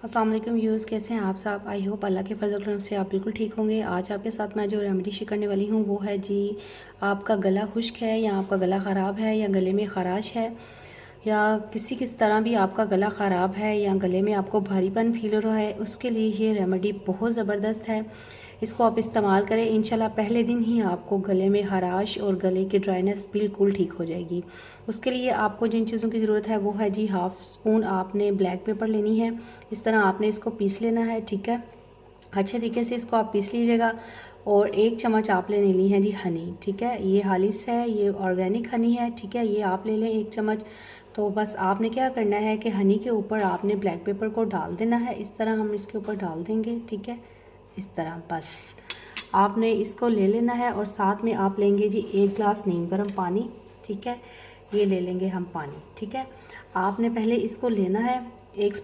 अस्सलाम वालेकुम व्यूअर्स, कैसे हैं आप सब। आई होप अल्लाह के फजल करम से आप बिल्कुल ठीक होंगे। आज आपके साथ मैं जो रेमेडी शेयर करने वाली हूँ वो है जी, आपका गला खुश्क है या आपका गला ख़राब है या गले में ख़राश है या किस तरह भी आपका गला ख़राब है या गले में आपको भारीपन फील हो रहा है, उसके लिए ये रेमेडी बहुत ज़बरदस्त है। इसको आप इस्तेमाल करें, इंशाल्लाह पहले दिन ही आपको गले में खराश और गले की ड्राइनेस बिल्कुल ठीक हो जाएगी। उसके लिए आपको जिन चीज़ों की ज़रूरत है वो है जी, हाफ़ स्पून आपने ब्लैक पेपर लेनी है। इस तरह आपने इसको पीस लेना है, ठीक है। अच्छे तरीके से इसको आप पीस लीजिएगा। और 1 चम्मच आप ले लेनी है जी हनी, ठीक है। ये हालिस है, ये ऑर्गेनिक हनी है, ठीक है। ये आप ले लें 1 चम्मच। तो बस आपने क्या करना है कि हनी के ऊपर आपने ब्लैक पेपर को डाल देना है। इस तरह हम इसके ऊपर डाल देंगे, ठीक है। इस तरह बस आपने इसको ले लेना है। और साथ में आप लेंगे जी 1 गिलास नीम गर्म पानी, ठीक है। ये ले लेंगे हम पानी, ठीक है। आपने पहले इसको लेना है, एक